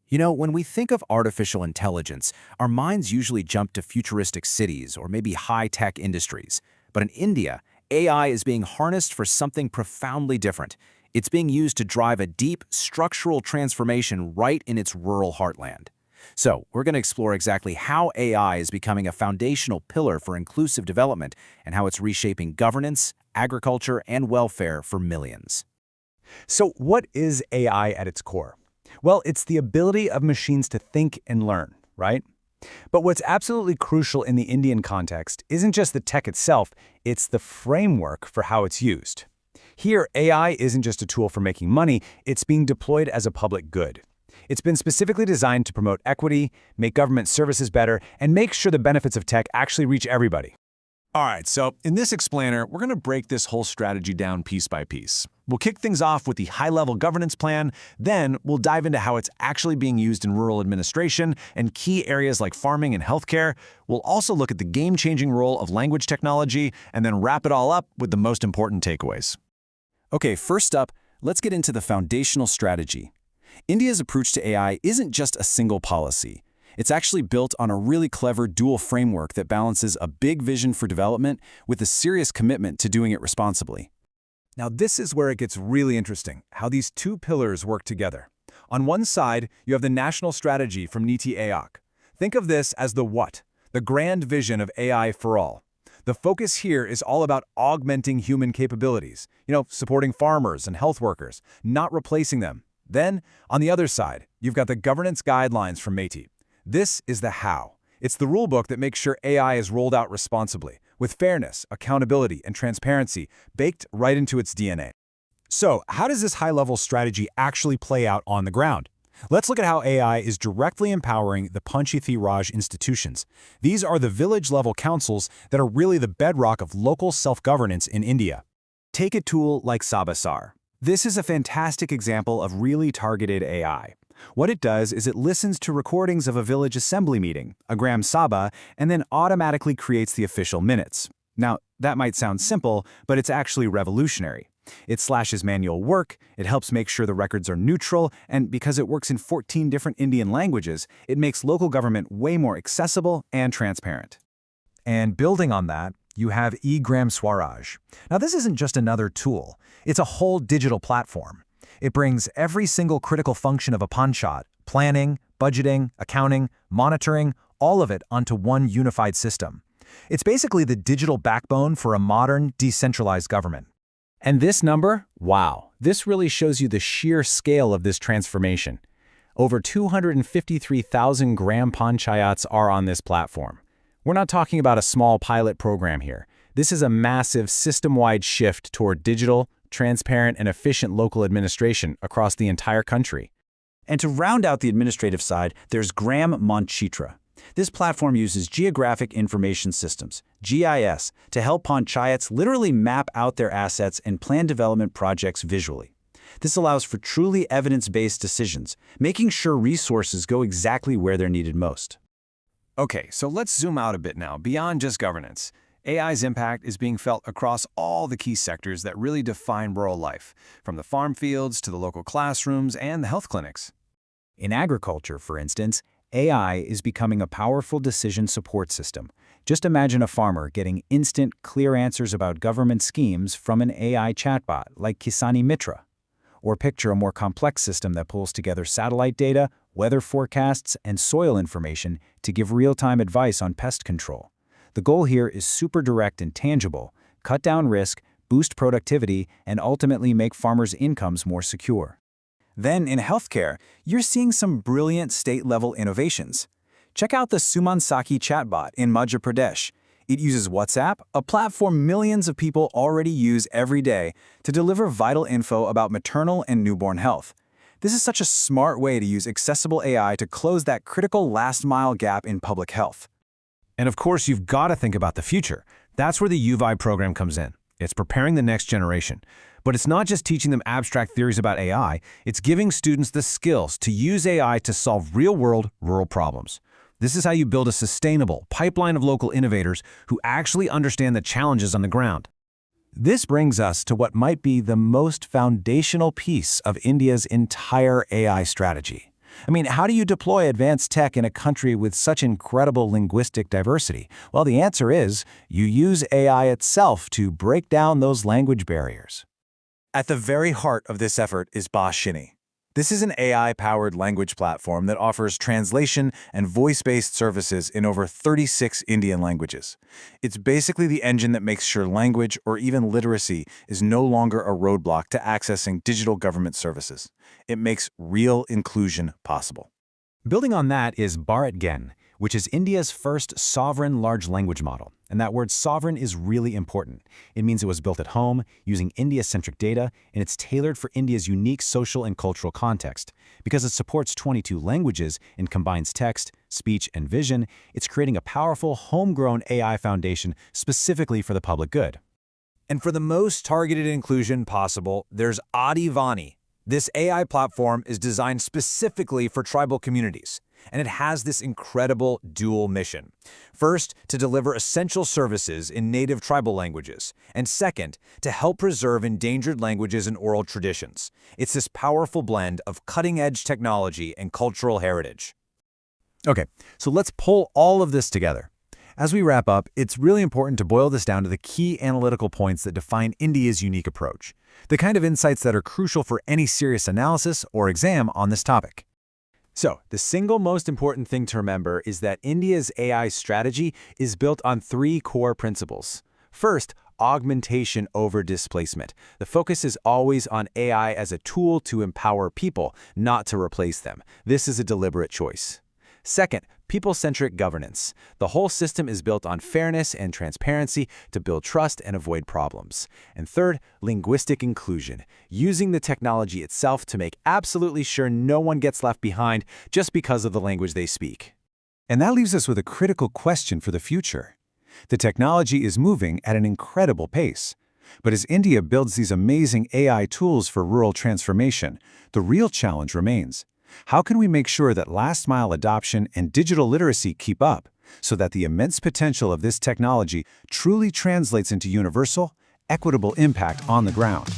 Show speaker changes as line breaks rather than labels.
You know, when we think of artificial intelligence, our minds usually jump to futuristic cities or maybe high-tech industries. But in India, AI is being harnessed for something profoundly different. It's being used to drive a deep, structural transformation right in its rural heartland. So, we're going to explore exactly how AI is becoming a foundational pillar for inclusive development and how it's reshaping governance, agriculture, and welfare for millions.
So what is AI at its core? Well, it's the ability of machines to think and learn, right? But what's absolutely crucial in the Indian context isn't just the tech itself, it's the framework for how it's used. Here, AI isn't just a tool for making money, it's being deployed as a public good. It's been specifically designed to promote equity, make government services better, and make sure the benefits of tech actually reach everybody.
All right, so in this explainer, we're going to break this whole strategy down piece by piece. We'll kick things off with the high-level governance plan, then we'll dive into how it's actually being used in rural administration and key areas like farming and healthcare. We'll also look at the game-changing role of language technology, and then wrap it all up with the most important takeaways.
Okay, first up, let's get into the foundational strategy. India's approach to AI isn't just a single policy. It's actually built on a really clever dual framework that balances a big vision for development with a serious commitment to doing it responsibly.
Now this is where it gets really interesting, how these two pillars work together. On one side, you have the national strategy from Niti Aayog. Think of this as the what, the grand vision of AI for all. The focus here is all about augmenting human capabilities, supporting farmers and health workers, not replacing them. Then, on the other side, you've got the governance guidelines from MeitY. This is the how. It's the rulebook that makes sure AI is rolled out responsibly, with fairness, accountability, and transparency baked right into its DNA. So, how does this high-level strategy actually play out on the ground? Let's look at how AI is directly empowering the Panchayati Raj institutions. These are the village-level councils that are really the bedrock of local self-governance in India. Take a tool like Sabasar. This is a fantastic example of really targeted AI. What it does is it listens to recordings of a village assembly meeting, a Gram Sabha, and then automatically creates the official minutes. Now, that might sound simple, but it's actually revolutionary. It slashes manual work, it helps make sure the records are neutral, and because it works in 14 different Indian languages, it makes local government way more accessible and transparent. And building on that, you have eGram Swaraj. Now, this isn't just another tool. It's a whole digital platform. It brings every single critical function of a panchayat, planning, budgeting, accounting, monitoring, all of it onto one unified system. It's basically the digital backbone for a modern, decentralized government. And this number? Wow, this really shows you the sheer scale of this transformation. Over 253,000 gram panchayats are on this platform. We're not talking about a small pilot program here. This is a massive system-wide shift toward digital, transparent, and efficient local administration across the entire country.
And to round out the administrative side, there's Gram Manchitra. This platform uses Geographic Information Systems, GIS, to help panchayats literally map out their assets and plan development projects visually. This allows for truly evidence-based decisions, making sure resources go exactly where they're needed most.
Okay, so let's zoom out a bit now, beyond just governance. AI's impact is being felt across all the key sectors that really define rural life, from the farm fields to the local classrooms and the health clinics.
In agriculture, for instance, AI is becoming a powerful decision support system. Just imagine a farmer getting instant, clear answers about government schemes from an AI chatbot like Kisani Mitra. Or picture a more complex system that pulls together satellite data, weather forecasts, and soil information to give real-time advice on pest control. The goal here is super direct and tangible: cut down risk, boost productivity, and ultimately make farmers' incomes more secure. Then in healthcare, you're seeing some brilliant state-level innovations. Check out the Suman Sakhi chatbot in Madhya Pradesh. It uses WhatsApp, a platform millions of people already use every day, to deliver vital info about maternal and newborn health. This is such a smart way to use accessible AI to close that critical last-mile gap in public health.
And of course, you've got to think about the future. That's where the UVI program comes in. It's preparing the next generation. But it's not just teaching them abstract theories about AI, it's giving students the skills to use AI to solve real-world rural problems. This is how you build a sustainable pipeline of local innovators who actually understand the challenges on the ground.
This brings us to what might be the most foundational piece of India's entire AI strategy:
I mean, how do you deploy advanced tech in a country with such incredible linguistic diversity? Well, the answer is you use AI itself to break down those language barriers.
At the very heart of this effort is Bashini. This is an AI-powered language platform that offers translation and voice-based services in over 36 Indian languages. It's basically the engine that makes sure language or even literacy is no longer a roadblock to accessing digital government services. It makes real inclusion possible.
Building on that is Bharat Gen, which is India's first sovereign large language model. And that word sovereign is really important. It means it was built at home, using India-centric data, and it's tailored for India's unique social and cultural context. Because it supports 22 languages and combines text, speech, and vision, it's creating a powerful, homegrown AI foundation specifically for the public good.
And for the most targeted inclusion possible, there's Adivani. This AI platform is designed specifically for tribal communities, and it has this incredible dual mission. First, to deliver essential services in native tribal languages, and second, to help preserve endangered languages and oral traditions. It's this powerful blend of cutting-edge technology and cultural heritage.
Okay, so let's pull all of this together. As we wrap up, it's really important to boil this down to the key analytical points that define India's unique approach, the kind of insights that are crucial for any serious analysis or exam on this topic. So, the single most important thing to remember is that India's AI strategy is built on 3 core principles. First, augmentation over displacement. The focus is always on AI as a tool to empower people, not to replace them. This is a deliberate choice. Second, people-centric governance. The whole system is built on fairness and transparency to build trust and avoid problems. And third, linguistic inclusion, using the technology itself to make absolutely sure no one gets left behind just because of the language they speak.
And that leaves us with a critical question for the future. The technology is moving at an incredible pace. But as India builds these amazing AI tools for rural transformation, the real challenge remains. How can we make sure that last-mile adoption and digital literacy keep up so that the immense potential of this technology truly translates into universal, equitable impact on the ground?